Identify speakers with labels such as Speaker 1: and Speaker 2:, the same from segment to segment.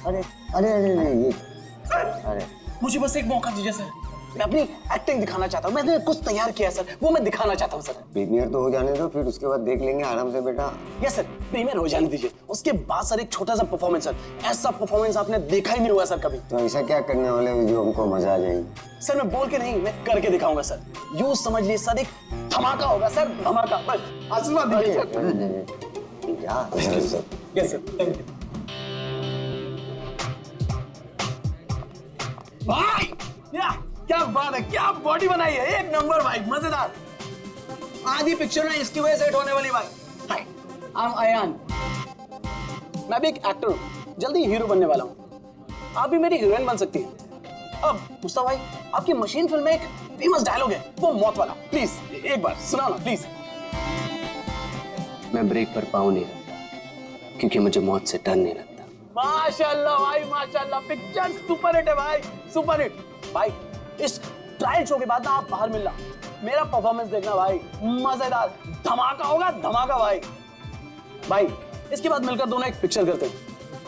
Speaker 1: अरे अरे अरे ये
Speaker 2: अरे मुझे बस एक मौका दीजिए सर, मैं अपनी एक्टिंग दिखाना चाहता हूँ। मैंने कुछ तैयार किया सर, वो मैं दिखाना चाहता हूँ सर।
Speaker 1: प्रीमियर तो हो जाने दो, फिर उसके बाद देख लेंगे आराम से बेटा।
Speaker 2: यस सर, प्रीमियर हो जाने दीजिए, उसके बाद सर एक छोटा सा परफॉर्मेंस सर। ऐसा परफॉर्मेंस आपने देखा ही नहीं हुआ सर कभी।
Speaker 1: तो ऐसा क्या करने वाले हो जो हमको मजा आ जाएगी?
Speaker 2: सर मैं बोल के नहीं, मैं करके दिखाऊंगा सर। यूं समझ लीजिए सर, एक धमाका होगा सर, धमाका। बस आशीर्वाद दीजिए sir. Yes sir, thank you भाई। क्या बात है, क्या बॉडी बनाई है, एक नंबर भाई, मजेदार। आधी पिक्चर में इसकी वजह से हिट होने वाली भाई। हाय, आई एम अयान, मैं भी एक एक्टर हूँ, जल्दी हीरो बनने वाला हूँ। आप भी मेरी हीरोइन बन सकती हैं। अब मुस्तफा भाई, आपकी मशीन फिल्म में एक फेमस डायलॉग है, वो मौत वाला, प्लीज एक बार सुनाओ ना प्लीज।
Speaker 3: मैं ब्रेक पर पाँव नहीं रखता क्योंकि मुझे मौत से डर नहीं लगता।
Speaker 2: माशाल्लाह भाई माशाल्लाह, पिक्चर सुपर हिट है भाई, सुपर हिट। भाई इस ट्रायल शो के बाद ना आप बाहर मिलना, मेरा परफॉर्मेंस देखना भाई, मजेदार धमाका होगा, धमाका भाई। भाई इसके बाद मिलकर दोनों एक पिक्चर करते हैं।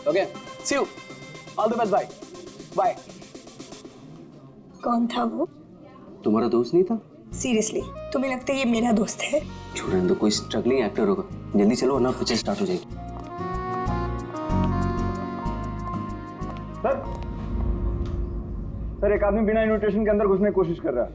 Speaker 2: Okay, see you, all the best भाई, बाय।
Speaker 4: कौन था वो?
Speaker 3: तुम्हारा दोस्त नहीं था?
Speaker 4: सीरियसली तुम्हें लगता है ये मेरा दोस्त है?
Speaker 3: छोड़ने दो, कोई स्ट्रगलिंग एक्टर होगा। जल्दी चलो वरना पिक्चर स्टार्ट हो जाएगी।
Speaker 5: सर एक आदमी बिना इन्विटेशन के अंदर घुसने की कोशिश कर रहा है।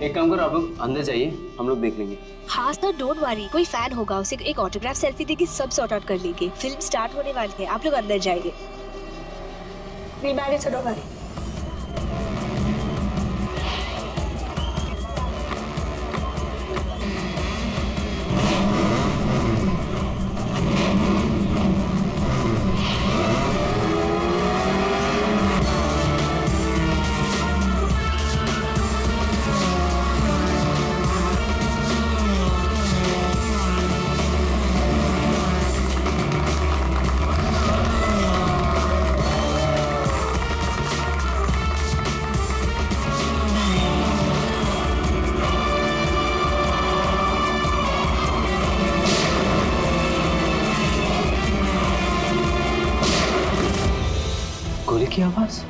Speaker 3: एक काम करो, आप लोग अंदर जाइए, हम लोग देख लेंगे।
Speaker 6: हाँ सर, डोंट वरी, कोई फैन होगा, उसे एक ऑटोग्राफ सेल्फी देगी, सब सॉर्ट आउट कर लेंगे। फिल्म स्टार्ट होने वाली है, आप लोग अंदर जाइए।
Speaker 4: We married, so don't worry.
Speaker 3: गोली की आवाज।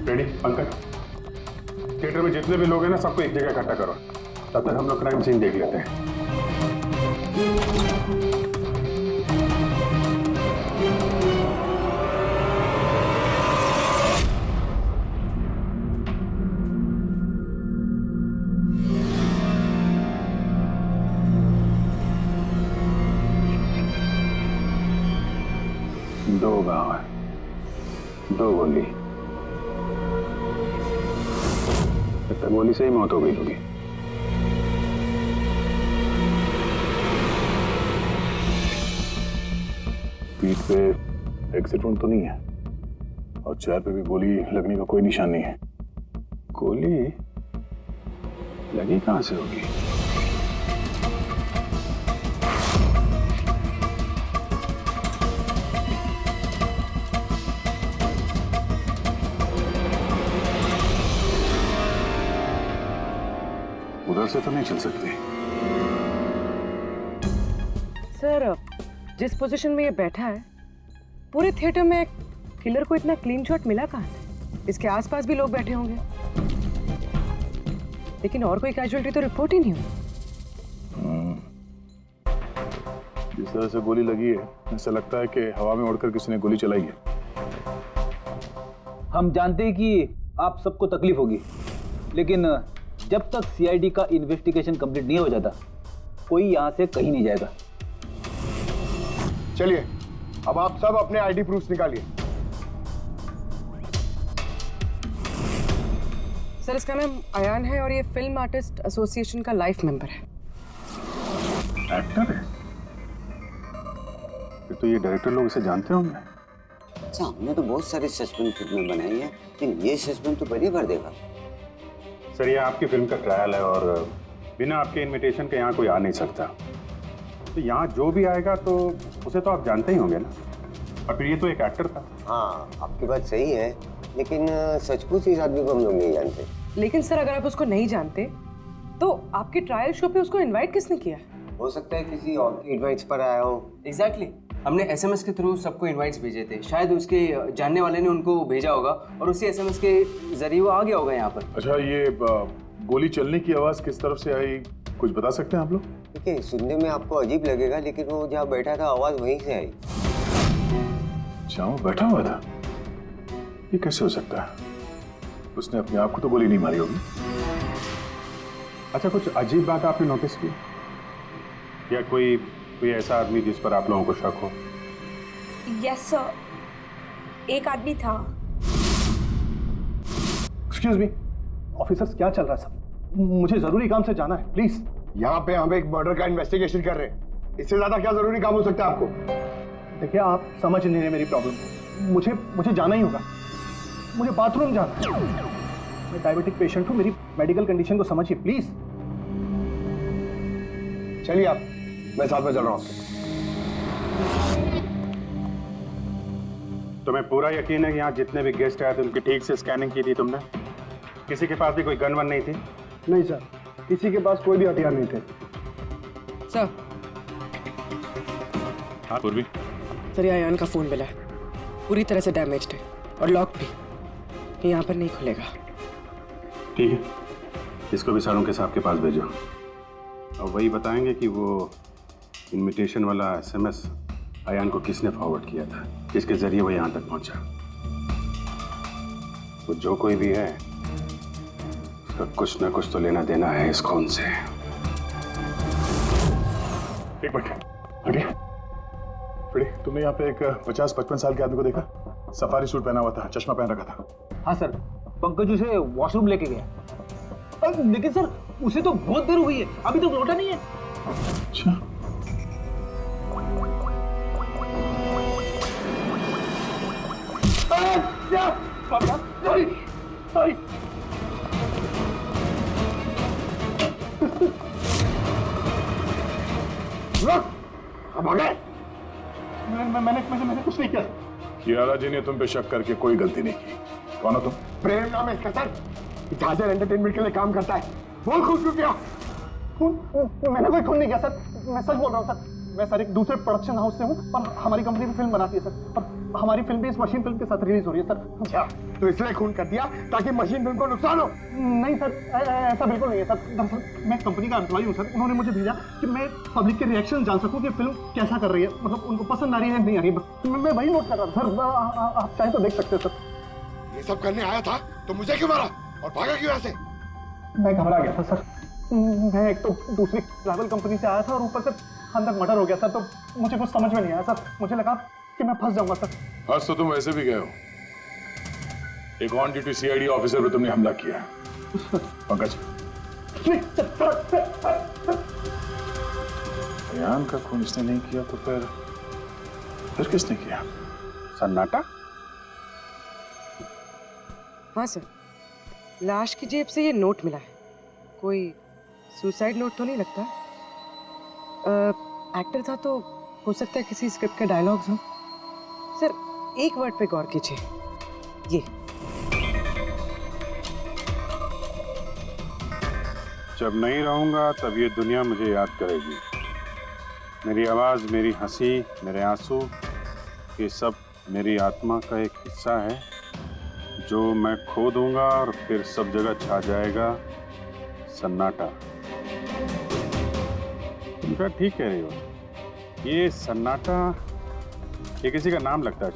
Speaker 5: रेडी पंकज, थिएटर में जितने भी लोग हैं ना, सबको एक जगह इकट्ठा करो, तब तक हम लोग क्राइम सीन देख लेते हैं। दो गांव है, दो गोली, गोली से ही मौत हो गई होगी। पीठ पे एग्जिट वुंड तो नहीं है और चेहरे पे भी गोली लगने का कोई निशान नहीं है। गोली लगी कहां से होगी? उधर से तो नहीं चल सकती।
Speaker 7: सर, जिस पोजीशन में ये बैठा है, पूरे थिएटर में किलर को इतना क्लीन शॉट मिला कहाँ से? इसके आसपास भी लोग बैठे होंगे, लेकिन और कोई कैजुअलिटी तो रिपोर्ट ही नहीं हुई।
Speaker 5: जिस तरह से गोली लगी है, ऐसा लगता है कि हवा में उड़कर किसी ने गोली चलाई है।
Speaker 2: हम जानते हैं कि आप सबको तकलीफ होगी, लेकिन जब तक सीआईडी का इन्वेस्टिगेशन कंप्लीट नहीं हो जाता, कोई यहाँ से कहीं नहीं जाएगा।
Speaker 8: चलिए, अब आप सब अपने आईडी प्रूफ निकालिए।
Speaker 7: सर, इसका नाम अयान है और ये फिल्म आर्टिस्ट एसोसिएशन का लाइफ मेंबर है।
Speaker 5: एक्टर है? फिर तो ये डायरेक्टर लोग इसे जानते होंगे।
Speaker 1: अच्छा, हमने तो बहुत सारी सस्पेंस फिल्में बनाई हैं, लेकिन ये सस्पेंस तो पहली बार देखा।
Speaker 5: सर, ये आपकी फिल्म का ट्रायल है और बिना आपके इनविटेशन के यहाँ कोई आ नहीं सकता। तो यहाँ जो भी आएगा तो उसे तो आप जानते ही होंगे ना। और फिर ये तो एक एक्टर था।
Speaker 1: हाँ, आपकी बात सही है, लेकिन सचमुच इस आदमी को हम लोग नहीं जानते।
Speaker 7: लेकिन सर, अगर आप उसको नहीं जानते तो आपके ट्रायल शो पे उसको इनवाइट किसने किया?
Speaker 1: हो सकता है किसी और की एडवाइस पर आया हो।
Speaker 3: एग्जैक्टली, हमने एसएमएस के थ्रू सबको इनवाइट्स भेजे थे। शायद उसके जानने वाले ने उनको भेजा होगा और उसी एसएमएस के जरिए वो आ गया होगा यहाँ पर।
Speaker 5: अच्छा, ये गोली चलने की आवाज किस तरफ से आई, कुछ बता सकते हैं आप लोग?
Speaker 1: देखिए, सुनने में आपको अजीब लगेगा, लेकिन वो जहाँ बैठा था आवाज वहीं से आई।
Speaker 5: अच्छा, वो बैठा हुआ था? ये कैसे हो सकता है? उसने अपने आप को तो गोली नहीं मारी होगी। अच्छा, कुछ अजीब बात आपने नोटिस की या कोई ऐसा आदमी जिस पर आप लोगों को शक हो?
Speaker 4: यस सर, एक आदमी था।
Speaker 8: एक्सक्यूज मी ऑफिसर्स, क्या चल रहा है सब? मुझे जरूरी काम से जाना है, प्लीज। यहाँ पे हम एक मर्डर का इन्वेस्टिगेशन कर रहे हैं, इससे ज्यादा क्या जरूरी काम हो सकता है आपको? देखिए, आप समझ नहीं रहे मेरी प्रॉब्लम। मुझे जाना ही होगा, मुझे बाथरूम जाना है। मैं डायबिटिक पेशेंट हूँ, मेरी मेडिकल कंडीशन को समझिए प्लीज। चलिए आप, मैं साथ में चल रहा हूँ।
Speaker 5: तुम्हें पूरा यकीन है कि यहाँ जितने भी गेस्ट आए थे उनकी ठीक से स्कैनिंग की थी तुमने? किसी के पास भी कोई गन वन नहीं थी?
Speaker 8: नहीं सर, किसी के पास कोई भी हथियार नहीं थे।
Speaker 7: सर,
Speaker 5: हाँ पूर्वी।
Speaker 7: सर, ये अयान का फोन मिला है, पूरी तरह से डैमेज्ड है और लॉक भी, ये यहाँ पर नहीं खुलेगा।
Speaker 5: ठीक है, इसको भी सारों के साहब के पास भेजो और वही बताएंगे कि वो इनविटेशन वाला एसएमएस अयान को किसने फॉरवर्ड किया था, जिसके जरिए वो यहाँ तक पहुंचा। वो जो कोई भी है, उसका कुछ ना कुछ तो लेना देना है इस खून से। एक मिनट, हटिए। तुमने यहाँ पे एक 50-55 साल के आदमी को देखा? सफारी सूट पहना हुआ था, चश्मा पहन रखा था।
Speaker 2: हाँ सर, पंकज उसे वॉशरूम लेके गया। लेकिन सर, उसे तो बहुत देर हो गई है, अभी तक लौटा नहीं है।
Speaker 5: अच्छा,
Speaker 8: अब आ गए। मैंने कुछ नहीं किया।
Speaker 5: कियारा जी ने तुम पे शक करके कोई गलती नहीं की। कौन हो तुम?
Speaker 8: प्रेम नाम है इसका सर, जाजर एंटरटेनमेंट के लिए काम करता है। बोल खून क्यों किया? खून? मैंने कोई खून नहीं किया सर, मैं सच बोल रहा हूँ सर। मैं सर एक दूसरे प्रोडक्शन हाउस से हूँ और हमारी कंपनी भी फिल्म बनाती है सर, और हमारी फिल्म भी इस मशीन फिल्म के साथ रिलीज हो रही है सर। अच्छा, तो इसलिए खून कर दिया ताकि मशीन फिल्म को नुकसान हो? नहीं सर, ऐसा बिल्कुल नहीं है सर। दरअसल मैं कंपनी का एम्प्लॉय हूँ सर, उन्होंने मुझे भेजा कि मैं पब्लिक के रिएक्शन जान सकूँ कि फिल्म कैसा कर रही है, मतलब उनको पसंद आ रही है नहीं आ रही है। मैं वही नोट कर रहा था सर, आप चाहे तो देख सकते हैं सर।
Speaker 9: ये सब करने आया था तो मुझे क्यों मारा और भागा क्यों ऐसे?
Speaker 8: मैं घबरा गया था सर, मैं एक तो दूसरी ट्रैवल कंपनी से आया था और ऊपर से अंदर मर्डर हो गया सर, तो मुझे कुछ समझ में नहीं आया सर। मुझे लगा कि मैं फंस जाऊंगा सर।
Speaker 5: आज तो तुम वैसे भी गए हो, एक ऑन ड्यूटी सीआईडी ऑफिसर पे तुमने हमला किया। पंकज, अयान का खून इसने नहीं किया तो फिर किसने किया? सन्नाटा?
Speaker 7: हाँ सर, लाश की जेब से ये नोट मिला है, कोई सुसाइड नोट तो नहीं लगता। एक्टर था तो हो सकता है किसी स्क्रिप्ट के डायलॉग्स हो। सर, एक वर्ड पे गौर कीजिए, ये
Speaker 5: जब नहीं रहूंगा तब ये दुनिया मुझे याद करेगी। मेरी आवाज़, मेरी हंसी, मेरे आंसू, ये सब मेरी आत्मा का एक हिस्सा है जो मैं खो दूंगा और फिर सब जगह छा जाएगा सन्नाटा। तुम शायद ठीक कह रही हो। ये सन्नाटा, ये किसी का नाम लगता है,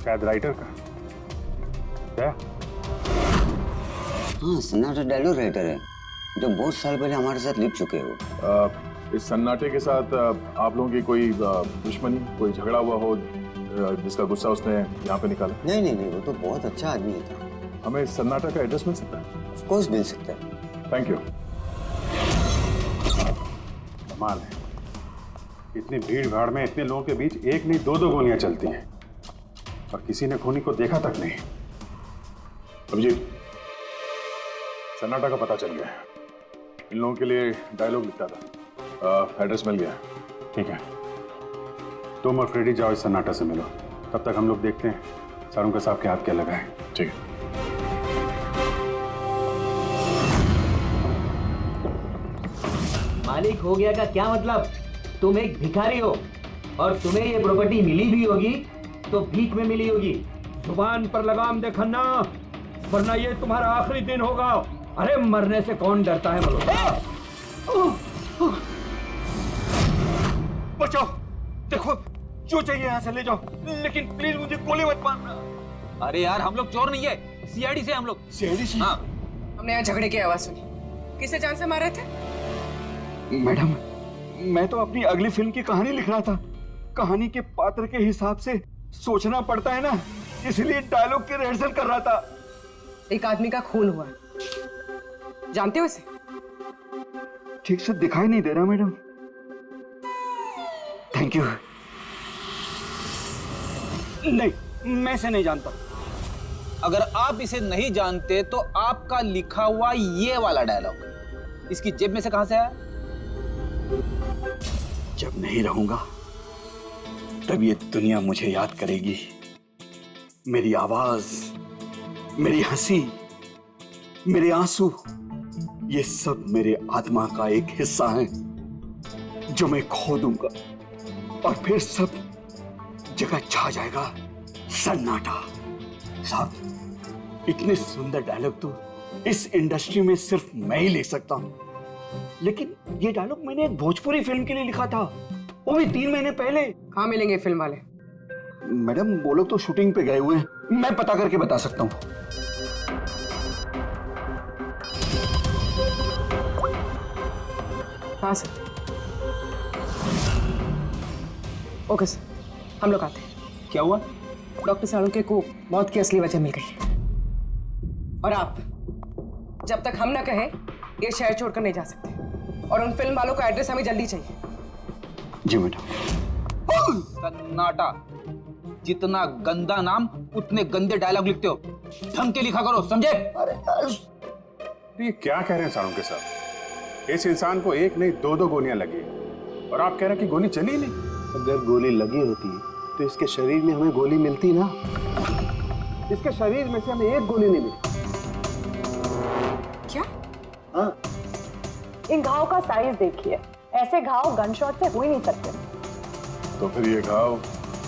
Speaker 5: शायद राइटर का। क्या?
Speaker 1: हाँ, सन्नाटा डायलॉग राइटर है जो बहुत साल पहले हमारे साथ लिख चुके हो।
Speaker 10: इस सन्नाटे के साथ आप लोगों की कोई दुश्मनी, कोई झगड़ा हुआ हो जिसका गुस्सा उसने यहाँ पे निकाला?
Speaker 1: नहीं नहीं नहीं, वो तो बहुत अच्छा आदमी था।
Speaker 10: हमें इस सन्नाटा का एड्रेस मिल सकता है?
Speaker 1: ऑफ कोर्स मिल सकता है।
Speaker 10: Thank you.
Speaker 5: कमाल है, इतनी भीड़ भाड़ में इतने लोगों के बीच एक नहीं दो गोलियां चलती हैं और किसी ने खूनी को देखा तक नहीं।
Speaker 10: अभिजीत, सन्नाटा का पता चल गया है। इन लोगों के लिए डायलॉग लिखता था, एड्रेस मिल गया।
Speaker 5: ठीक है, तुम और फ्रेडी जाओ, इस सन्नाटा से मिलो। तब तक हम लोग देखते हैं सारुंका साहब के हाथ क्या लगा है।
Speaker 10: ठीक है।
Speaker 11: मालिक हो गया का क्या मतलब? तुम एक भिखारी हो और तुम्हें ये प्रॉपर्टी मिली भी होगी तो भीख में मिली होगी।
Speaker 12: जुबान पर लगाम दे खन्ना, वरना ये तुम्हारा आखिरी दिन होगा। अरे मरने से कौन डरता है बोलो?
Speaker 8: बचाओ, देखो जो चाहिए यहाँ से ले जाओ, लेकिन प्लीज मुझे गोली मत मारना।
Speaker 2: अरे यार, हम लोग चोर नहीं है, सीआईडी से हम लोग।
Speaker 8: सीआईडी से?
Speaker 2: हाँ।
Speaker 7: हमने यहाँ झगड़े की आवाज सुनी। किसे जान से मारे थे?
Speaker 8: मैडम, मैं तो अपनी अगली फिल्म की कहानी लिख रहा था। कहानी के पात्र के हिसाब से सोचना पड़ता है ना, इसलिए डायलॉग की रिहर्सल कर रहा था।
Speaker 7: एक आदमी का खून हुआ, जानते हो इसे?
Speaker 8: ठीक से दिखाई नहीं दे रहा मैडम। Thank you. नहीं, मैं इसे नहीं जानता।
Speaker 2: अगर आप इसे नहीं जानते तो आपका लिखा हुआ ये वाला डायलॉग इसकी जेब में से कहां से आया?
Speaker 8: जब नहीं रहूंगा तब ये दुनिया मुझे याद करेगी। मेरी आवाज, मेरी हंसी, मेरे आंसू, ये सब मेरे आत्मा का एक हिस्सा है जो मैं खो दूंगा और फिर सब जगह छा जाएगा सन्नाटा। साहब, इतने सुंदर डायलॉग तो इस इंडस्ट्री में सिर्फ मैं ही लिख सकता हूं। लेकिन ये डायलॉग मैंने एक भोजपुरी फिल्म के लिए लिखा था, वो भी 3 महीने पहले।
Speaker 7: कहाँ मिलेंगे फिल्म वाले?
Speaker 8: मैडम, वो लोग तो शूटिंग पे गए हुए हैं, मैं पता करके बता सकता हूँ।
Speaker 7: हाँ सर। ओके सर, हम लोग आते हैं।
Speaker 2: क्या हुआ?
Speaker 7: डॉक्टर सालुंके को मौत की असली वजह मिल गई और आप जब तक हम ना कहें ये शहर छोड़कर नहीं जा सकते। और उन फिल्म वालों का एड्रेस हमें जल्दी चाहिए।
Speaker 8: जी मैडम।
Speaker 2: सन्नाटा, जितना गंदा नाम उतने गंदे डायलॉग लिखते हो। ढंग के लिखा करो, समझे?
Speaker 5: ये क्या कह रहे हैं सारुंके साहब? इस इंसान को एक नहीं दो गोलियां लगी और आप कह रहे हैं कि गोली चली नहीं।
Speaker 8: अगर गोली लगी होती तो इसके शरीर में हमें गोली मिलती ना। इसके शरीर में से हमें एक गोली नहीं मिली।
Speaker 7: क्या?
Speaker 8: हाँ।
Speaker 13: इन घाव का साइज देखिए, ऐसे घाव गन शॉट से हो ही नहीं सकते।
Speaker 10: तो फिर ये घाव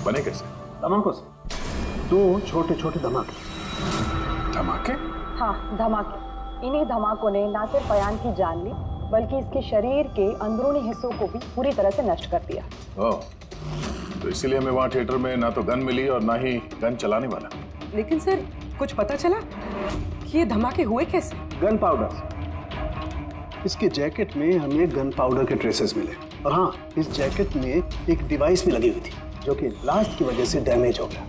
Speaker 10: बने कैसे?
Speaker 8: धमाकों से। 2 छोटे छोटे धमाके।
Speaker 5: धमाके?
Speaker 13: हाँ, धमाके। इन्हीं धमाकों ने ना सिर्फ अयान की जान ली, बल्कि इसके शरीर के अंदरूनी हिस्सों को भी पूरी तरह से नष्ट कर दिया।
Speaker 10: ओह, तो इसीलिए हमें वहाँ थिएटर में ना तो गन मिली और ना ही गन चलाने वाला।
Speaker 7: लेकिन सर, कुछ पता चला कि ये धमाके हुए कैसे?
Speaker 8: Gun powder. इसके जैकेट में हमें गन पाउडर के ट्रेसेस मिले और हाँ, इस जैकेट में एक डिवाइस भी लगी हुई थी जो कि ब्लास्ट की वजह से डैमेज हो गया।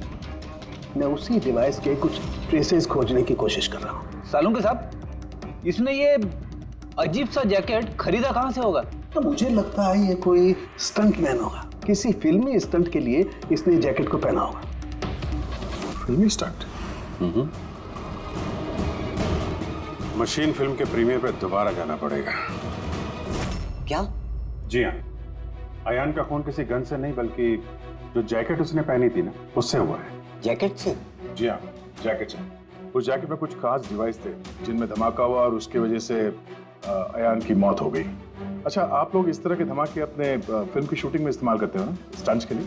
Speaker 8: मैं उसी डिवाइस के कुछ ट्रेसेस खोजने की कोशिश कर रहा हूँ।
Speaker 2: सालुंके साहब, इसने ये अजीब सा जैकेट खरीदा कहाँ से होगा?
Speaker 8: तो मुझे लगता है ये कोई स्टंट मैन होगा। किसी फिल्मी स्टंट के लिए इसने जैकेट को पहना होगा।
Speaker 10: फिल्मी स्टंट?
Speaker 5: मशीन फिल्म के प्रीमियर पे दोबारा जाना पड़ेगा।
Speaker 1: क्या?
Speaker 5: जी हाँ, अयान का खून किसी गन से नहीं बल्कि जो जैकेट उसने पहनी थी ना, उससे हुआ है।
Speaker 1: जैकेट से?
Speaker 10: जी हाँ, जैकेट से। उस जैकेट में कुछ खास डिवाइस थे जिनमें धमाका हुआ और उसकी वजह से अयान की मौत हो गई। अच्छा, आप लोग इस तरह के धमाके अपने फिल्म की शूटिंग में इस्तेमाल करते हो ना, स्टंट्स के लिए?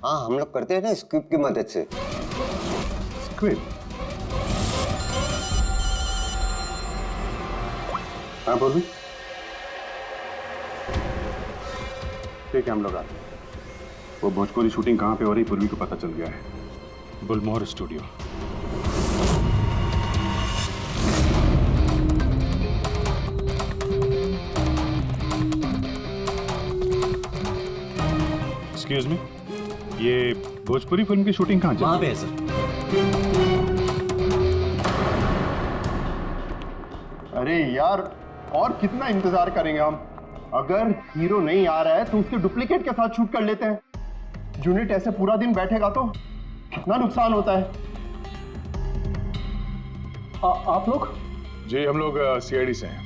Speaker 1: हाँ, हम लोग करते हैं ना स्क्रिप्ट की मदद से।
Speaker 10: स्क्रिप्ट? हाँ पूर्वी, ठीक है, हम लोग आते हैं। वो भोजपुरी शूटिंग कहाँ पे हो रही पूर्वी को पता चल गया है, बुलमोहर स्टूडियो। एक्सक्यूज मी, ये भोजपुरी फिल्म की शूटिंग कहाँ
Speaker 11: वहाँ पे है सर।
Speaker 8: अरे यार, और कितना इंतजार करेंगे हम? अगर हीरो नहीं आ रहा है तो उसके डुप्लीकेट के साथ शूट कर लेते हैं। यूनिट ऐसे पूरा दिन बैठेगा तो कितना नुकसान होता है। आप लोग?
Speaker 10: जी, हम लोग सीआईडी से हैं।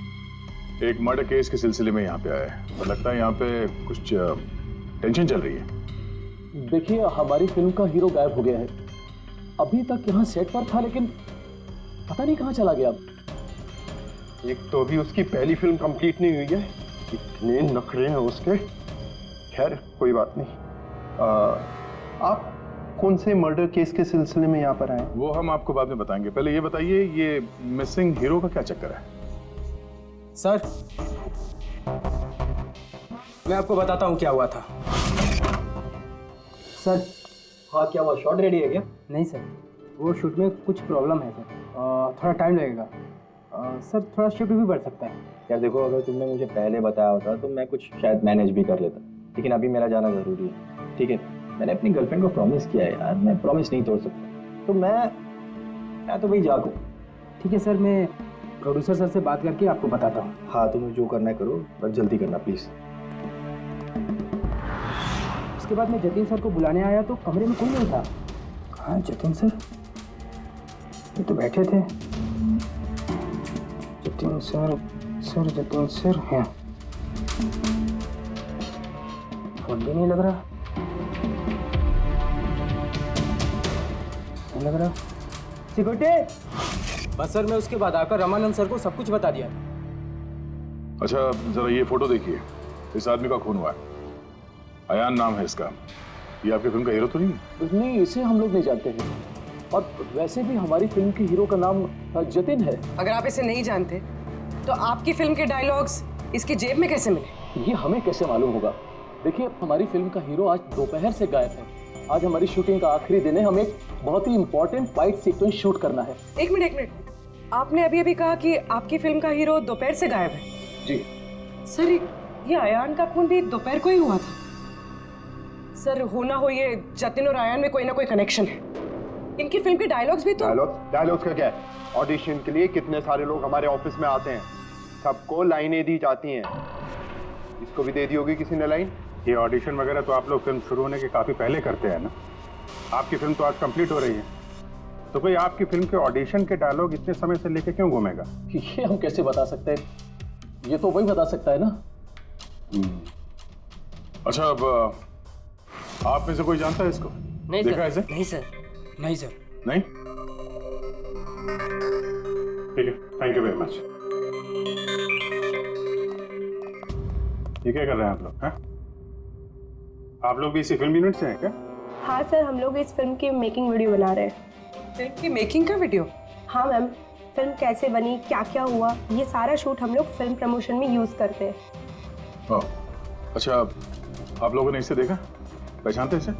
Speaker 10: एक मर्डर केस के सिलसिले में यहाँ पे आए हैं और लगता है यहाँ पे कुछ टेंशन चल रही है।
Speaker 14: देखिए, हमारी फिल्म का हीरो गायब हो गया है। अभी तक यहाँ सेट पर था लेकिन पता नहीं कहाँ चला गया।
Speaker 8: एक तो अभी उसकी पहली फिल्म कंप्लीट नहीं हुई है, इतने नखरे हैं उसके। खैर कोई बात नहीं। आप कौन से मर्डर केस के सिलसिले में यहाँ पर आए?
Speaker 10: वो हम आपको बाद में बताएंगे। पहले ये बताइए, ये मिसिंग हीरो का क्या चक्कर है?
Speaker 2: सर, मैं आपको बताता हूँ क्या हुआ था।
Speaker 14: सर, हाँ क्या हुआ? शॉट रेडी है क्या?
Speaker 2: नहीं सर, वो शूट में कुछ प्रॉब्लम है सर, थोड़ा टाइम लगेगा। सर, थोड़ा शिफ्ट भी बढ़ सकता है।
Speaker 15: यार देखो, अगर तुमने मुझे पहले बताया होता तो मैं कुछ शायद मैनेज भी कर लेता, लेकिन अभी मेरा जाना ज़रूरी है। ठीक है, मैंने अपनी गर्लफ्रेंड को प्रॉमिस किया है यार, मैं प्रॉमिस नहीं तोड़ सकता, तो मैं तो भाई जागूँ।
Speaker 2: ठीक है सर, मैं प्रोड्यूसर सर से बात करके आपको बताता हूँ।
Speaker 15: हाँ, तुम्हें जो करना है करो, पर जल्दी करना प्लीज़।
Speaker 2: उसके बाद मैं जतिन सर को बुलाने आया तो कमरे में कोई नहीं था। कहाँ जतिन सर? ये तो बैठे थे। जतिन सर हैं। फोन भी नहीं लग रहा। नहीं लग रहा। सिक्योरिटी! बस सर, मैं उसके बाद आकर रामानंद सर को सब कुछ बता दिया।
Speaker 10: अच्छा, जरा ये फोटो देखिए, इस आदमी का खून हुआ है। अयान नाम है इसका। ये आपकी फिल्म का हीरो तो नहीं है?
Speaker 14: नहीं, इसे हम लोग नहीं जानते हैं। और वैसे भी हमारी फिल्म के हीरो का नाम जतिन है।
Speaker 7: अगर आप इसे नहीं जानते तो आपकी फिल्म के डायलॉग्स इसकी जेब में कैसे मिले?
Speaker 14: ये हमें कैसे मालूम होगा? देखिए, हमारी फिल्म का हीरो आज दोपहर से गायब है। आज हमारी शूटिंग का आखिरी दिन है, हमें एक बहुत ही इंपॉर्टेंट फाइट सीक्वेंस शूट करना है।
Speaker 7: एक मिनट, आपने अभी कहा कि आपकी फिल्म का हीरो दोपहर से गायब है।
Speaker 14: जी
Speaker 7: सर, ये अयान का खून भी दोपहर को ही हुआ था। सर, हो ना हो ये जतिन और अयान में कोई ना कोई कनेक्शन है। इनकी फिल्म के डायलॉग्स भी तो।
Speaker 8: डायलॉग्स का क्या है? ऑडिशन के लिए कितने सारे लोग हमारे ऑफिस में आते हैं, सबको लाइनें दी जाती हैं। इसको भी दे दी होगी किसी ने लाइन।
Speaker 5: ये ऑडिशन वगैरह तो आप लोग फिल्म शुरू होने के काफी पहले करते हैं ना। आपकी फिल्म तो आज कंप्लीट हो रही है, तो कोई आपकी फिल्म के ऑडिशन के डायलॉग इतने समय से लेके क्यों घूमेगा?
Speaker 14: ये हम कैसे बता सकते हैं? ये तो वही बता सकता है ना।
Speaker 10: अच्छा, अब आप में से कोई जानता है इसको?
Speaker 2: नहीं
Speaker 10: देखा
Speaker 2: सर।
Speaker 10: इसे?
Speaker 2: नहीं सर। नहीं सर।
Speaker 10: नहीं?
Speaker 5: ठीक है, थैंक यू वेरी मच। ये क्या कर रहे हैं आप लोग? हैं? आप लोग भी इसी फिल्म यूनिट से हैं क्या?
Speaker 16: हाँ सर, हम लोग इस फिल्म की मेकिंग वीडियो बना रहे हैं।
Speaker 7: फिल्म की मेकिंग का वीडियो?
Speaker 16: हाँ मैम, फिल्म कैसे बनी, क्या क्या हुआ, ये सारा शूट हम लोग फिल्म प्रमोशन में यूज करते हैं।
Speaker 10: अच्छा, आप लोगों ने इसे देखा? पहचानते इसे?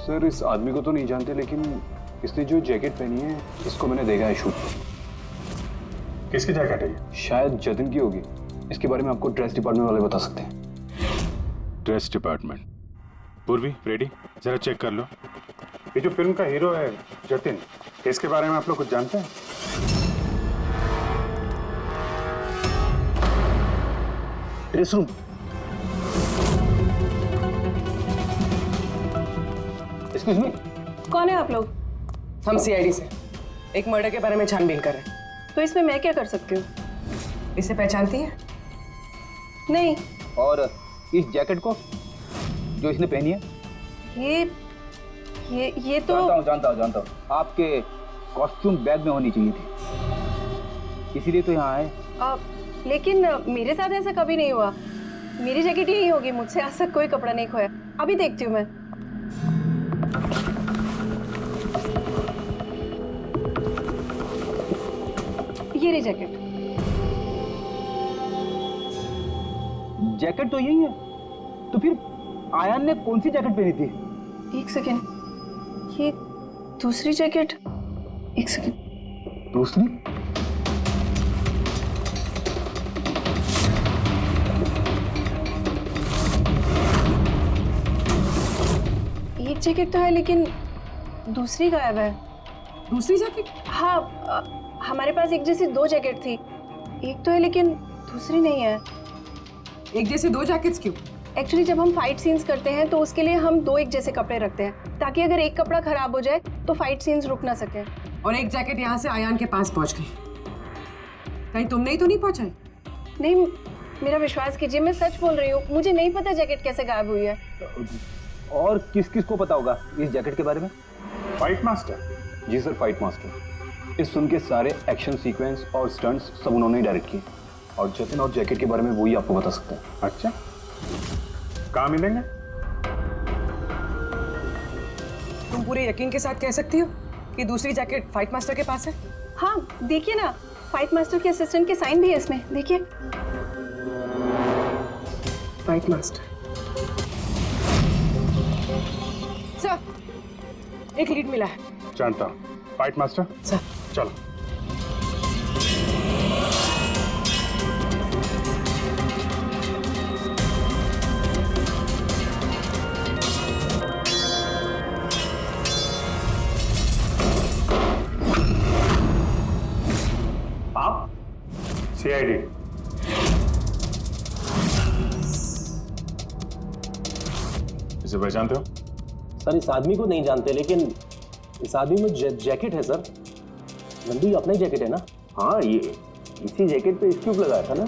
Speaker 17: सर, इस आदमी को तो नहीं जानते, लेकिन इसने जो जैकेट पहनी है इसको मैंने देखा है शूट पे।
Speaker 5: किसकी जैकेट है ये?
Speaker 17: शायद जतिन की होगी। इसके बारे में आपको ड्रेस डिपार्टमेंट वाले बता सकते हैं।
Speaker 5: Dress department. पूर्वी, रेडी? जरा चेक कर लो। ये जो फिल्म का हीरो है जतिन, इसके बारे में आप लोग कुछ जानते हैं?
Speaker 17: Dress room.
Speaker 7: एक्सक्यूज मी,
Speaker 16: कौन है आप लोग?
Speaker 7: हम सीआईडी से एक मर्डर के बारे में छानबीन कर रहे हैं।
Speaker 16: तो इसमें मैं क्या कर सकती हूँ?
Speaker 7: इसे पहचानती है?
Speaker 16: नहीं।
Speaker 11: और इस जैकेट को जो इसने पहनी है?
Speaker 16: ये तो
Speaker 11: जानता हूँ। आपके कॉस्ट्यूम बैग में होनी चाहिए थी, इसीलिए तो यहाँ आए।
Speaker 13: लेकिन मेरे साथ ऐसा कभी नहीं हुआ। मेरी जैकेट यही होगी, मुझसे आज तक कोई कपड़ा नहीं खोया। अभी देखती हूँ मैं। ये रही जैकेट।
Speaker 11: जैकेट तो यही है, तो फिर आयान ने कौन सी जैकेट पहनी थी?
Speaker 13: एक सेकेंड, ये दूसरी जैकेट। एक सेकेंड,
Speaker 11: दूसरी?
Speaker 13: एक जैकेट तो है लेकिन दूसरी गायब है।
Speaker 7: दूसरी जैकेट?
Speaker 13: हाँ, हमारे पास एक जैसी दो जैकेट थी। एक तो है लेकिन दूसरी नहीं है।
Speaker 7: एक जैसे दो जैकेट्स क्यों?
Speaker 13: एक्चुअली जब हम फाइट सीन्स करते हैं तो उसके लिए हम दो एक जैसे कपड़े रखते हैं, ताकि अगर एक कपड़ा खराब हो जाए तो फाइट सीन्स रुक ना सके।
Speaker 7: और एक जैकेट यहाँ से आयान के पास पहुंच गई, कहीं तुमने ही तो नहीं पहुंचाई?
Speaker 13: नहीं, मेरा विश्वास कीजिए, मैं सच बोल रही हूँ। मुझे नहीं पता जैकेट कैसे गायब हुई है।
Speaker 11: और किस किस को पता होगा इस जैकेट के बारे में?
Speaker 5: Fight master?
Speaker 17: जी सर, फाइट मास्टर। इस फिल्म के सारे एक्शन सीक्वेंस और स्टंट्स सब उन्होंने ही डायरेक्ट किए, और जतिन और जैकेट के बारे में वही आपको बता सकते हैं।
Speaker 5: अच्छा, कहाँ मिलेंगे?
Speaker 7: तुम पूरे यकीन के साथ कह सकती हो कि दूसरी जैकेट फाइट मास्टर के पास है?
Speaker 13: हाँ, देखिए ना, फाइट मास्टर के असिस्टेंट के साइन भी है इसमें, देखिए।
Speaker 7: Fight master. सर, एक लीड मिला है।
Speaker 5: जानता हूँ। Fight master?
Speaker 7: सर।
Speaker 5: चलो।
Speaker 10: आप?
Speaker 5: CID।
Speaker 10: इसे पहचानते हो?
Speaker 15: सर, इस आदमी को नहीं जानते, लेकिन इस आदमी में जैकेट है सर। नंदी अपना ही जैकेट है ना?
Speaker 10: हाँ, ये इसी जैकेट पे स्क्यूब लगाया था ना?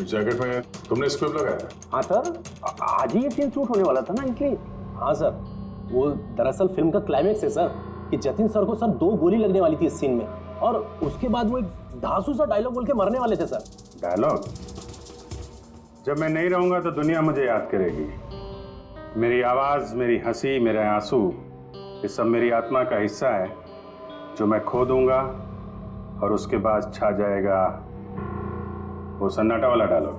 Speaker 10: इस जैकेट में तुमने स्क्यूब लगाया था?
Speaker 15: हाँ सर, आज ही ये सीन शूट होने वाला था ना, इसलिए। हाँ सर, वो दरअसल फिल्म का क्लाइमेक्स है सर, कि जतिन सर को सर 2 गोली लगने वाली थी इस सीन में, और उसके बाद वो एक धांसू सा डायलॉग बोल के मरने वाले थे सर।
Speaker 5: डायलॉग? जब मैं नहीं रहूंगा तो दुनिया मुझे याद करेगी। मेरी आवाज, मेरी हंसी, मेरे आंसू, ये सब मेरी आत्मा का हिस्सा है जो मैं खो दूंगा, और उसके बाद छा जाएगा वो सन्नाटा वाला डायलॉग।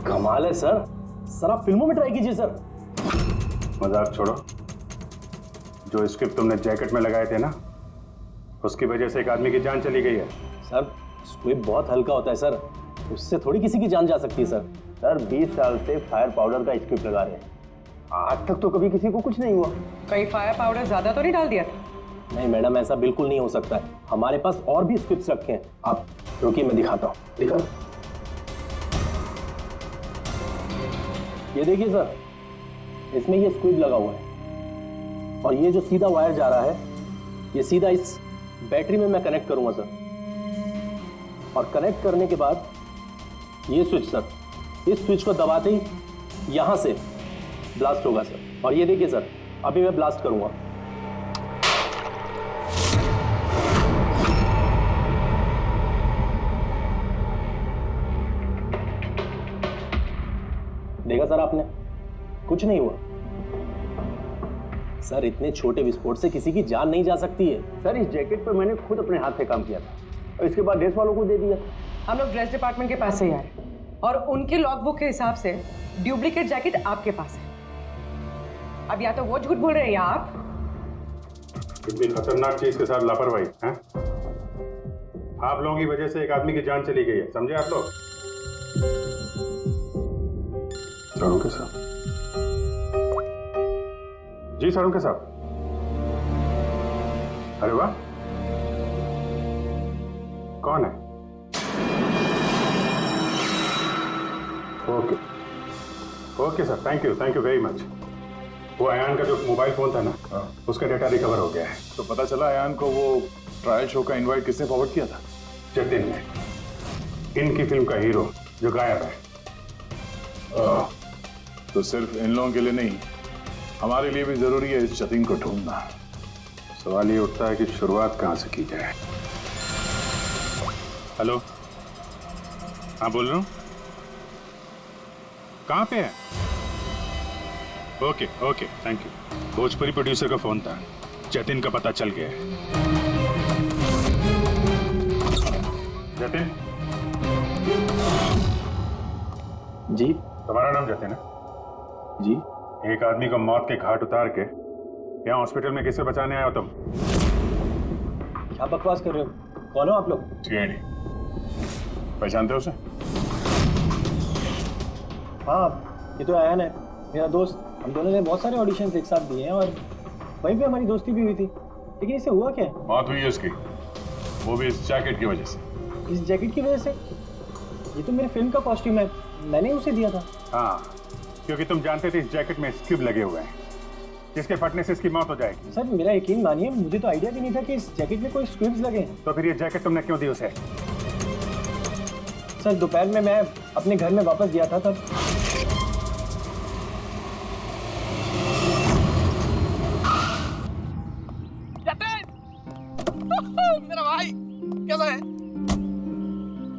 Speaker 15: कमाल है सर, सर आप फिल्मों में ट्राई कीजिए सर।
Speaker 5: मजाक छोड़ो। जो स्क्रिप्ट तुमने जैकेट में लगाए थे ना, उसकी वजह से एक आदमी की जान चली गई है।
Speaker 15: सर, स्क्विब बहुत हल्का होता है सर, उससे थोड़ी किसी की जान जा सकती है सर। सर 20 साल से फायर पाउडर का स्क्रिप्ट लगा रहे हैं, आज तक तो कभी किसी को कुछ नहीं हुआ।
Speaker 7: कहीं फायर पाउडर ज्यादा तो नहीं डाल दिया था?
Speaker 15: नहीं मैडम, ऐसा बिल्कुल नहीं हो सकता है। हमारे पास और भी स्क्रिप्ट्स रखे हैं। आप रुकिए, मैं दिखाता हूँ। दिखा। ये देखिए सर, इसमें ये स्क्विब लगा हुआ है, और ये जो सीधा वायर जा रहा है, ये सीधा इस बैटरी में मैं कनेक्ट करूंगा सर, और कनेक्ट करने के बाद ये स्विच सर, इस स्विच को दबाते ही यहां से ब्लास्ट होगा सर। और ये देखिए सर, अभी मैं ब्लास्ट करूंगा। देखा सर आपने, कुछ नहीं हुआ सर। इतने छोटे विस्फोट से किसी की जान नहीं जा सकती है
Speaker 10: सर। इस जैकेट पर मैंने खुद अपने हाथ से काम किया था, और इसके बाद ड्रेस वालों को दे दिया।
Speaker 7: हम लोग ड्रेस डिपार्टमेंट के पास से ही आ रहे हैं, और उनके लॉगबुक के हिसाब से डुप्लीकेट जैकेट आपके पास है। अब या तो वो झूठ बोल रहे हैं या आप।
Speaker 5: इतनी खतरनाक चीज के साथ लापरवाही है? आप लोगों की वजह से एक आदमी की जान चली गई है, समझे आप लोग? सारुण साहब। जी सारुण साहब। अरे वाह, कौन है? Okay okay sir, thank you very much. वो अयान का जो मोबाइल फोन था ना, उसका डेटा रिकवर हो गया है।
Speaker 10: तो पता चला अयान को वो ट्रायल शो का इनवाइट किसने फॉरवर्ड किया था?
Speaker 5: जतिन ने, इनकी फिल्म का हीरो जो गायब है।
Speaker 10: तो सिर्फ इन लोगों के लिए नहीं, हमारे लिए भी जरूरी है इस जतिन को ढूंढना। सवाल ये उठता है कि शुरुआत कहां से की जाए। हेलो, हाँ बोल रहा हूँ। कहाँ पे है? Okay okay, thank you. Bhojpuri producer का फोन था, जतिन का पता चल गया है। जतिन
Speaker 15: जी,
Speaker 10: तुम्हारा नाम जतिन है?
Speaker 15: जी।
Speaker 10: एक आदमी को मौत के घाट उतार के यहाँ हॉस्पिटल में किसे बचाने आए हो तुम?
Speaker 15: क्या बकवास कर रहे हो? कौन हो आप लोग?
Speaker 10: TID। पहचानते हो उसे?
Speaker 15: हाँ, ये तो आयान है, मेरा दोस्त। हम दोनों ने बहुत सारे ऑडिशंस एक साथ दिए हैं और वहीं पे हमारी दोस्ती भी हुई थी। लेकिन इससे हुआ क्या?
Speaker 10: मौत हुई है उसकी, वो भी इस जैकेट की वजह से।
Speaker 15: इस जैकेट की वजह से? ये तो मेरे फिल्म का कॉस्ट्यूम है, मैंने उसे दिया था।
Speaker 10: हाँ, क्योंकि तुम जानते थे इस जैकेट में स्क्रिप्ट लगे हुए हैं, जिसके फटने से इसकी मौत हो जाएगी।
Speaker 15: सर मेरा यकीन मानिए, मुझे तो आइडिया भी नहीं था कि इस जैकेट में कोई स्क्रिप्ट्स लगे हैं।
Speaker 10: तो फिर ये जैकेट तुमने क्यों दी उसे?
Speaker 15: सर दोपहर में मैं अपने घर में वापस गया था तब।
Speaker 2: मेरा भाई कैसा है?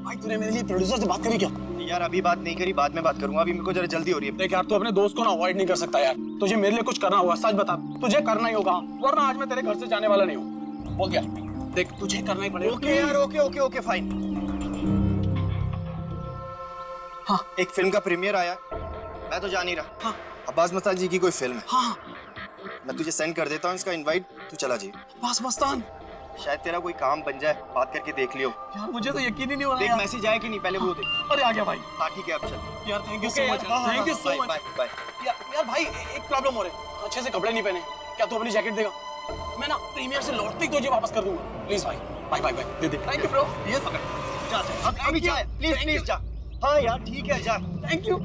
Speaker 2: भाई तूने मेरे लिए प्रोड्यूसर से बात करी क्या?
Speaker 15: यार अभी बात नहीं करी, बाद में बात करूंगा, अभी मेरे को जरा जल्दी हो रही है।
Speaker 2: देख यार, तू अपने दोस्त को ना अवॉइड नहीं कर सकता यार। तुझे मेरे लिए कुछ करना होगा, सच बता। तुझे करना ही होगा, वरना आज मैं तेरे घर से जाने वाला नहीं हूँ। बोल क्या? देख तुझे करना ही पड़ेगा।
Speaker 15: ओके यार, ओके ओके ओके फाइन।
Speaker 2: हाँ,
Speaker 15: एक फिल्म का प्रीमियर आया, मैं तो जा नहीं रहा। हाँ, अब्बास मस्तान जी की कोई फिल्म है।
Speaker 2: हाँ,
Speaker 15: मैं तुझे सेंड कर देता हूँ इसका इनवाइट, तू चला जी।
Speaker 2: अब्बास मस्तान,
Speaker 15: शायद तेरा कोई काम बन जाए, बात करके देख लियो।
Speaker 2: यार मुझे तो यकीन ही नहीं हो रहा।
Speaker 15: देख मैसेज आया कि नहीं, पहले वो देख।
Speaker 2: अरे आ गया भाई।
Speaker 15: हाँ ठीक है, अब चल।
Speaker 2: यार thank you so much, thank you so much.
Speaker 15: Bye bye.
Speaker 2: यार भाई एक प्रॉब्लम हो रही है, अच्छे से कपड़े नहीं पहने। क्या तू अपनी जैकेट देगा? मैं ना प्रीमियर से लौटते ही तुझे वापस कर दूंगा। प्लीज भाई, बाय बाय बाय, दे दे। Thank you bro. ये पकड़,
Speaker 15: जा जा, अभी जा, प्लीज प्लीज जा। हाँ यार ठीक है, जा।
Speaker 2: Thank you.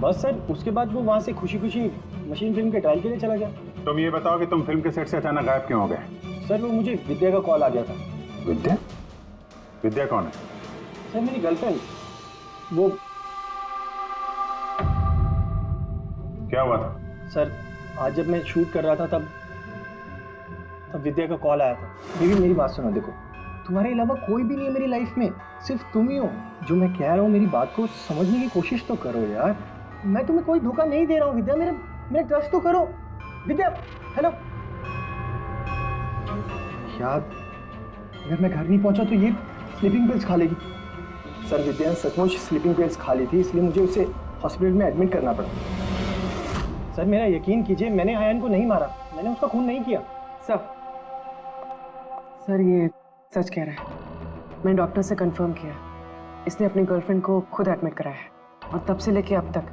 Speaker 15: बस सर, उसके बाद वो वहाँ से खुशी खुशी मशीन फिल्म के ट्रायल के लिए चला गया।
Speaker 10: तुम ये बताओ कि तुम फिल्म के सेट से अचानक गायब क्यों हो गए?
Speaker 15: सर वो मुझे विद्या का कॉल आ गया था।
Speaker 10: विद्या? विद्या कौन है?
Speaker 15: सर मेरी गर्लफ्रेंड। वो
Speaker 10: क्या हुआ था?
Speaker 15: सर आज जब मैं शूट कर रहा था तब विद्या का कॉल आया था। बेबी मेरी बात सुनो, देखो तुम्हारे अलावा कोई भी नहीं है मेरी लाइफ में, सिर्फ तुम ही हो। जो मैं कह रहा हूँ मेरी बात को समझने की कोशिश तो करो यार। मैं तुम्हें कोई धोखा नहीं दे रहा हूँ विद्या, मेरे ट्रस्ट तो करो। विद्या हेलो। यार अगर मैं घर नहीं पहुंचा तो ये स्लीपिंग पिल्स खा लेगी। सर विद्या ने सचमुच स्लीपिंग पिल्स खा ली थी, इसलिए मुझे उसे हॉस्पिटल में एडमिट करना पड़ा। सर मेरा यकीन कीजिए, मैंने आयन को नहीं मारा, मैंने उसका खून नहीं किया।
Speaker 7: सर ये सच कह रहा है। मैंने डॉक्टर से कंफर्म किया, इसने अपनी गर्लफ्रेंड को खुद एडमिट कराया है और तब से लेके अब तक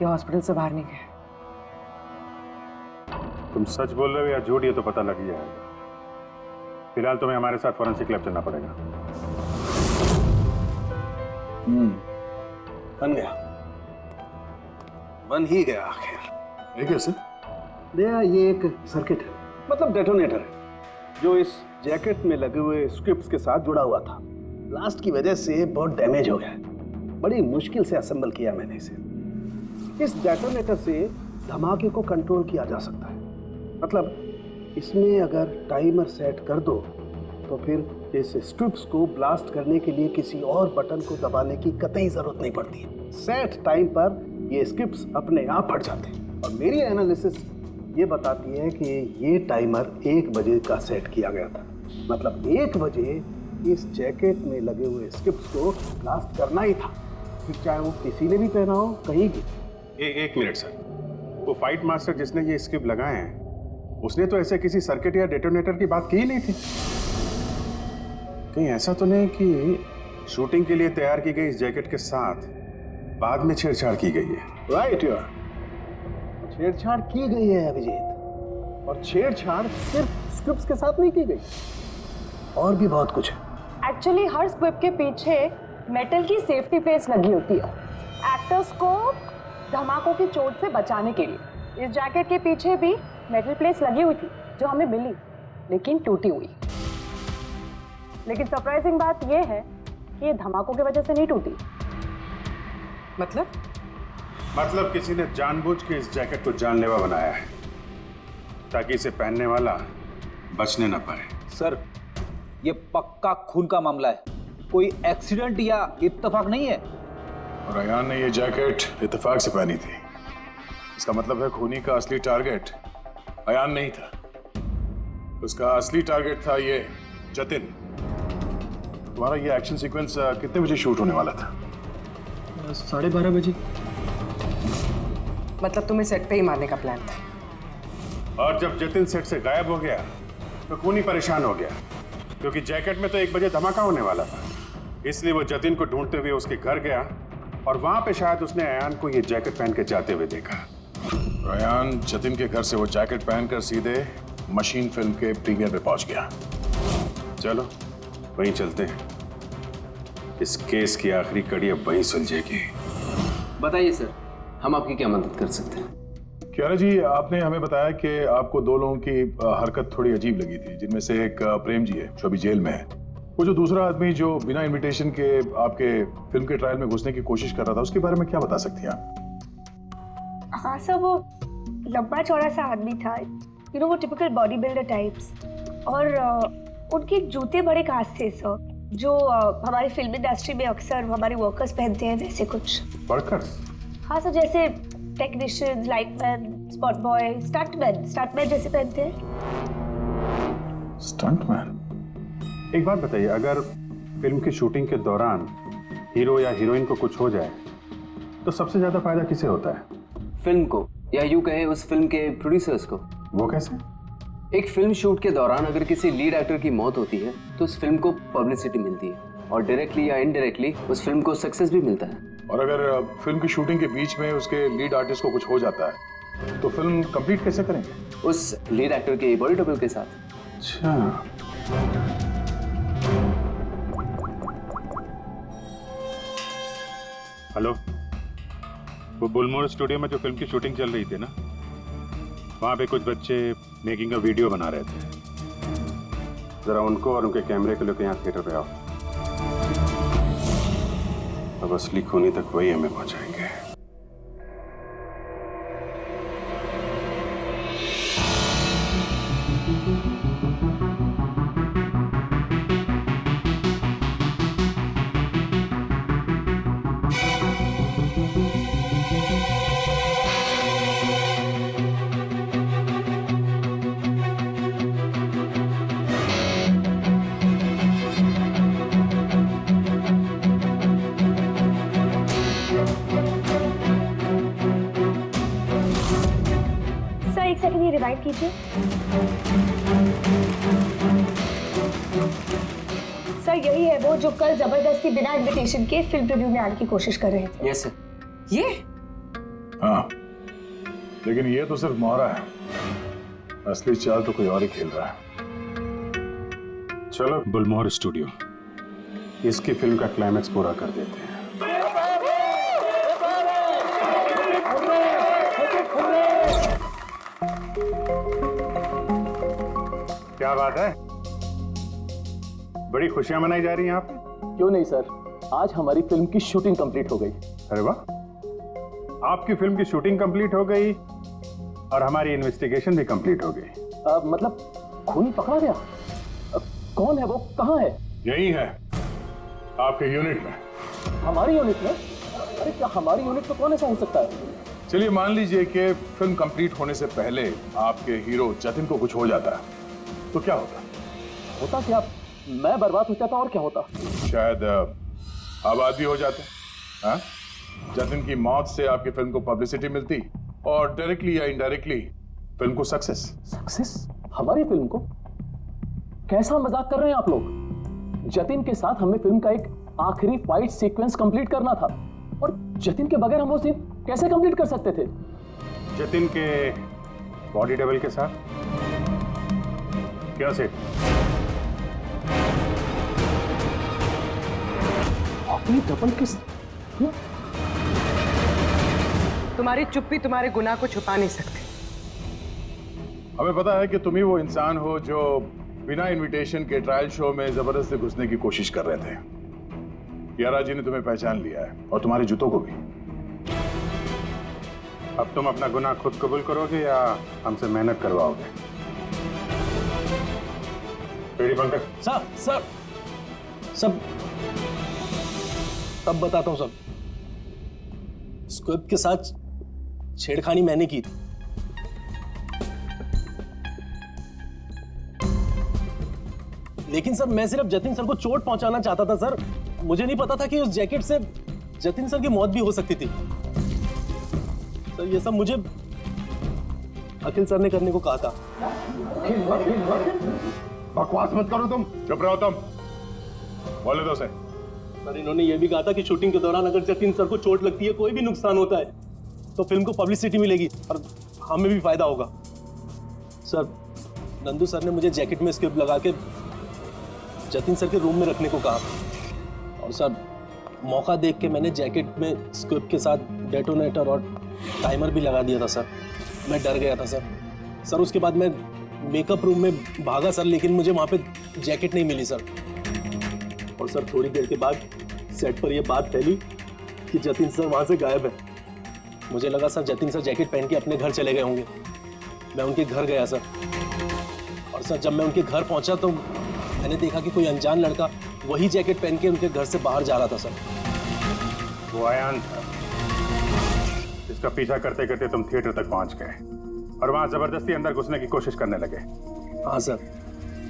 Speaker 7: ये हॉस्पिटल से बाहर नहीं गया।
Speaker 10: तुम सच बोल रहे हो या झूठ, ये तो पता लग ही जाएगा। फिलहाल तुम्हें हमारे साथ फॉरेंसिक लैब चलना पड़ेगा।
Speaker 8: बन गया, बन ही गया आखिर।
Speaker 10: ये कैसे?
Speaker 8: दया ये एक सर्किट है, मतलब डेटोनेटर है, जो इस जैकेट में लगे हुए स्क्रिप्ट्स के साथ जुड़ा हुआ था। ब्लास्ट की वजह से बहुत डैमेज हो गया है, बड़ी मुश्किल से असेंबल किया मैंने इसे। इस डेटोनेटर से धमाके को कंट्रोल किया जा सकता है, मतलब इसमें अगर टाइमर सेट कर दो तो फिर इस स्ट्रिप्स को ब्लास्ट करने के लिए किसी और बटन को दबाने की कतई जरूरत नहीं पड़ती है। सेट टाइम पर ये स्ट्रिप्स अपने आप फट जाते हैं। और मेरी एनालिसिस ये बताती है कि ये टाइमर 1 बजे का सेट किया गया था, मतलब 1 बजे इस जैकेट में लगे हुए स्ट्रिप्स को ब्लास्ट करना ही था, फिर चाहे वो किसी ने भी पहना हो कहीं भी।
Speaker 10: एक मिनट सर, वो फाइट मास्टर जिसने ये स्क्रिप्ट लगाए हैं उसने तो ऐसे किसी सर्किट या डेटोनेटर की बात की ही नहीं थी। कहीं ऐसा तो नहीं कि शूटिंग के लिए तैयार की गई इस जैकेट के साथ बाद में छेड़छाड़ की गई है?
Speaker 8: राइट यार, छेड़छाड़ की गई है अभिजीत, और छेड़छाड़ सिर्फ स्क्रिप्ट्स के साथ नहीं की गई, और भी बहुत कुछ है।
Speaker 13: एक्चुअली हर स्क्रिप्ट के पीछे मेटल की सेफ्टी प्लेट्स लगी होती है, एक्टर्स को धमाकों की चोट से बचाने के लिए। इस जैकेट के पीछे भी मेटल प्लेट्स लगी हुई थी जो हमें मिली, लेकिन टूटी हुई। लेकिन सरप्राइजिंग बात यह है कि ये धमाकों की वजह से नहीं टूटी।
Speaker 7: मतलब
Speaker 5: मतलब किसी ने जानबूझ के इस जैकेट को जानलेवा बनाया है ताकि इसे पहनने वाला बचने ना पाए।
Speaker 11: सर, ये पक्का खून का मामला है, कोई एक्सीडेंट या इत्तेफाक नहीं है।
Speaker 10: और अयान ने ये जैकेट इत्तेफाक से पहनी थी। इसका मतलब है खूनी का असली टारगेट अयान नहीं था, उसका असली टारगेट था ये जतिन। तुम्हारा ये एक्शन सीक्वेंस कितने बजे शूट होने वाला था?
Speaker 15: 12:30 बजे।
Speaker 7: मतलब तुम्हें सेट पे ही मारने का प्लान था?
Speaker 5: और जब जतिन सेट से गायब हो गया तो खूनी परेशान हो गया, क्योंकि जैकेट में तो 1 बजे धमाका होने वाला था। इसलिए वो जतिन को ढूंढते हुए उसके घर गया और वहां पे शायद उसने अयान को ये जैकेट पहन के जाते हुए देखा।
Speaker 10: अयान जतिन के घर से वो जैकेट पहनकर सीधे मशीन फिल्म के प्रीमियर पे पहुंच गया।
Speaker 5: चलो वहीं चलते हैं, इस केस की आखिरी कड़ी अब वहीं सुलझेगी।
Speaker 3: बताइए सर, हम आपकी क्या मदद कर सकते हैं?
Speaker 10: क्यारा जी, आपने हमें बताया कि आपको 2 लोगों की हरकत थोड़ी अजीब लगी थी, जिनमें से एक प्रेम जी है जो अभी जेल में है। वो जो दूसरा आदमी जो बिना इनविटेशन के आपके फिल्म के ट्रायल में घुसने की कोशिश कर रहा था, उसके बारे में क्या बता सकती हैं आप?
Speaker 4: हाँ सर, वो लंबा चौड़ा सा आदमी था, वो टिपिकल बॉडी बिल्डर टाइप्स, और उनके जूते बड़े खास थे सर, जो हमारी फिल्म इंडस्ट्री में अक्सर हमारे वर्कर्स पहनते हैं, वैसे कुछ।
Speaker 5: वर्कर्स?
Speaker 4: हाँ सर, जैसे technicians, lightman, spot boy, stuntman जैसे पहनते हैं।
Speaker 10: स्टंटमैन?
Speaker 5: एक बात बताइए, अगर फिल्म की शूटिंग के दौरान हीरो या हीरोइन को कुछ हो जाए तो सबसे ज्यादा फायदा किसे होता है?
Speaker 3: फिल्म को, या यूं कहें उस फिल्म के प्रोड्यूसर्स को।
Speaker 5: वो कैसे?
Speaker 3: एक फिल्म शूट के दौरान अगर किसी लीड एक्टर की मौत होती है तो उस फिल्म को पब्लिसिटी मिलती है, और डायरेक्टली या इनडायरेक्टली उस फिल्म को सक्सेस भी मिलता है।
Speaker 10: और अगर फिल्म की शूटिंग के बीच में उसके लीड आर्टिस्ट को कुछ हो जाता है तो फिल्म कंप्लीट कैसे करेंगे?
Speaker 3: उस लीड एक्टर के बॉडी डबल के साथ।
Speaker 5: अच्छा, हेलो, वो बुलमोर स्टूडियो में जो फिल्म की शूटिंग चल रही थी ना, वहां पे कुछ बच्चे मेकिंग का वीडियो बना रहे थे। जरा उनको और उनके कैमरे को लेकर यहाँ थिएटर पे आओ। अब असली खूनी तक वही हमें पहुंचाएंगे।
Speaker 4: एक सेकंड, ये रिवाइंड कीजिए। सर, यही है वो जो कल जबरदस्ती बिना इनविटेशन के फिल्म रिव्यू में आने की कोशिश कर रहे थे।
Speaker 3: Yes sir.
Speaker 7: ये?
Speaker 10: हाँ, लेकिन ये तो सिर्फ मोहरा है, असली चाल तो कोई और ही खेल रहा है।
Speaker 5: चलो बुलमोहर स्टूडियो, इसकी फिल्म का क्लाइमैक्स पूरा कर देते हैं। क्या बात है, बड़ी खुशियां मनाई जा रही हैं आप?
Speaker 14: क्यों नहीं सर, आज हमारी फिल्म की शूटिंग कंप्लीट हो गई।
Speaker 5: अरे वाह, आपकी फिल्म की शूटिंग कंप्लीट हो गई और हमारी इन्वेस्टिगेशन भी कंप्लीट हो गई।
Speaker 14: मतलब खूनी पकड़ा गया? कौन है वो, कहाँ है?
Speaker 10: यही है, आपके यूनिट में।
Speaker 14: हमारी यूनिट में? अरे क्या हमारी यूनिट में कौन ऐसा हो सकता है?
Speaker 10: चलिए मान लीजिए कि फिल्म कंप्लीट होने से पहले आपके हीरो जतिन को कुछ हो जाता है, तो क्या होता?
Speaker 14: होता क्या? मैं बर्बाद हो जाता और क्या होता?
Speaker 10: शायद आबाद भी हो जाते। हाँ? जतिन की मौत से आपकी फिल्म को पब्लिसिटी मिलती और डायरेक्टली या इनडायरेक्टली फिल्म को सक्सेस।
Speaker 14: सक्सेस? हमारी फिल्म को? कैसा मजाक कर रहे हैं आप लोग? जतिन के साथ हमें फिल्म का एक आखिरी फाइट सीक्वेंस कंप्लीट करना था, और जतिन के बगैर हम वो सीन कैसे कंप्लीट कर सकते थे?
Speaker 5: जतिन के बॉडी डबल के साथ? क्या सेठ?
Speaker 14: बॉडी डबल के साथ?
Speaker 7: तुम्हारी चुप्पी तुम्हारे गुनाह को छुपा नहीं सकती।
Speaker 10: हमें पता है कि तुम ही वो इंसान हो जो बिना इनविटेशन के ट्रायल शो में जबरदस्ती घुसने की कोशिश कर रहे थे। यारा जी ने तुम्हें पहचान लिया है और तुम्हारे जूतों को भी।
Speaker 5: अब तुम अपना गुनाह खुद कबूल करोगे या हमसे मेहनत करवाओगे? रेडी पंकज?
Speaker 14: सर सब तब बताता हूं सर। स्क्रिप्ट के साथ छेड़खानी मैंने की थी। लेकिन सर मैं सिर्फ जतिन सर को चोट पहुंचाना चाहता था सर। मुझे नहीं पता था कि उस जैकेट से जतिन सर की मौत भी हो सकती थी। सर ये सब मुझे अखिल सर ने करने को कहा था।
Speaker 9: बकवास मत करो तुम।
Speaker 10: चुप रहो तुम। बोले दो से।
Speaker 14: सर इन्होंने ये भी कहा था कि शूटिंग के दौरान अगर जतिन सर को चोट लगती है, कोई भी नुकसान होता है, तो फिल्म को पब्लिसिटी मिलेगी और हमें भी फायदा होगा। सर नंदू सर ने मुझे जैकेट में स्क्रिप्ट लगा के जतिन सर के रूम में रखने को कहा और सर मौका देख के मैंने जैकेट में स्क्रिप्ट के साथ डेटोनेटर और टाइमर भी लगा दिया था सर। मैं डर गया था सर। सर उसके बाद मैं मेकअप रूम में भागा सर, लेकिन मुझे वहाँ पे जैकेट नहीं मिली सर। और सर थोड़ी देर के बाद सेट पर यह बात फैली कि जतिन सर वहाँ से गायब है। मुझे लगा सर जतिन सर जैकेट पहन के अपने घर चले गए होंगे। मैं उनके घर गया सर और सर जब मैं उनके घर पहुंचा तो मैंने देखा कि कोई अनजान लड़का वही जैकेट पहन के उनके घर से बाहर जा रहा था सर।
Speaker 5: वो अयान था जिसका पीछा करते करते तुम थिएटर तक पहुंच गए और वहां जबरदस्ती अंदर घुसने की कोशिश करने लगे।
Speaker 14: हाँ सर,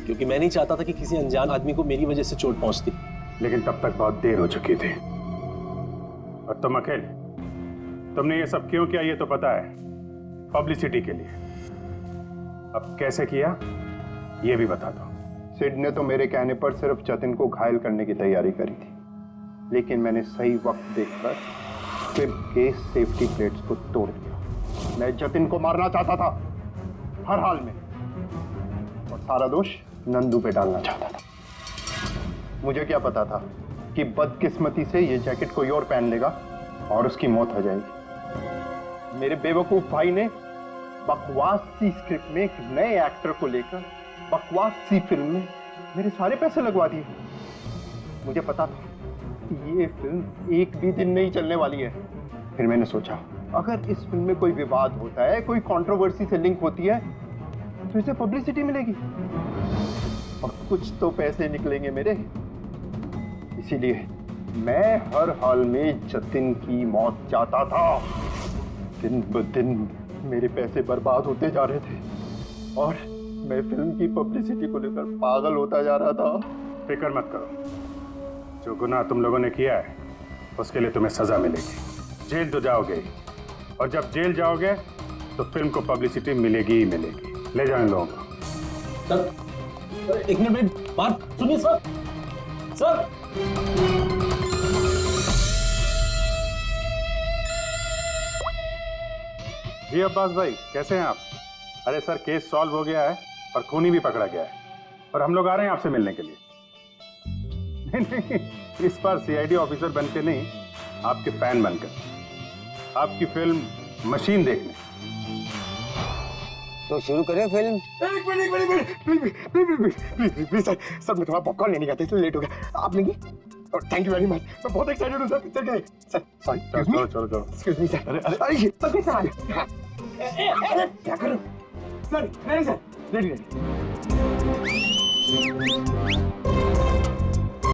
Speaker 14: क्योंकि मैं नहीं चाहता था कि किसी अनजान आदमी को मेरी वजह से चोट पहुंचती।
Speaker 5: लेकिन तब तक बहुत देर हो चुकी थी। और तुम अखिल, तुमने ये सब क्यों किया ये तो पता है, पब्लिसिटी के लिए। अब कैसे किया ये भी बता दो।
Speaker 8: सिड ने तो मेरे कहने पर सिर्फ जतिन को घायल करने की तैयारी करी थी, लेकिन मैंने सही वक्त देखकर फिल्म के सेफ्टी प्लेट्स को तोड़ दिया। मैं जतिन को मारना चाहता था हर हाल में, और सारा दोष नंदू पे डालना चाहता था। मुझे क्या पता था कि बदकिस्मती से ये जैकेट कोई और पहन लेगा और उसकी मौत हो जाएगी। मेरे बेवकूफ भाई ने बकवास सी स्क्रिप्ट में एक नए एक्टर को लेकर बकवास सी फिल्म में मेरे सारे पैसे लगवा दिए। मुझे पता था कि ये फिल्म एक भी दिन नहीं चलने वाली है। फिर मैंने सोचा अगर इस फिल्म में कोई विवाद होता है, कोई कंट्रोवर्सी से लिंक होती है, तो इसे पब्लिसिटी मिलेगी और कुछ तो पैसे निकलेंगे मेरे। इसीलिए मैं हर हाल में जतिन की मौत चाहता था। दिन ब दिन मेरे पैसे बर्बाद होते जा रहे थे और मैं फिल्म की पब्लिसिटी को लेकर पागल होता जा रहा था।
Speaker 5: फिक्र मत करो, जो गुनाह तुम लोगों ने किया है उसके लिए तुम्हें सजा मिलेगी। जेल तो जाओगे ही, और जब जेल जाओगे तो फिल्म को पब्लिसिटी मिलेगी ही मिलेगी। ले जाओ इन लोगों को।
Speaker 14: सर एक मिनट मेरी बात सुनिए सर। सर
Speaker 5: जी अब्बास भाई, कैसे हैं आप? अरे सर, केस सॉल्व हो गया है और खूनी भी पकड़ा गया है और हम लोग आ रहे हैं आपसे मिलने के लिए। नहीं, इस बार सीआईडी ऑफिसर बनके नहीं, आपके फैन बनकर, आपकी फिल्म मशीन देखने।
Speaker 1: तो शुरू करें फिल्म?
Speaker 8: प्लीज सर मैं थोड़ा पॉपकॉर्न लेने गया था इसलिए लेट हो गया। आप लेंगे? Thank you very much. मैं बहुत एक्साइटेड हूँ सर पिक्चर के लिए। सर सॉरी,
Speaker 5: चलो
Speaker 8: एक्सक्यूज मी सर। अरे सर कैसे आ गए? अरे क्या करूं सर? नहीं सर, रेडी।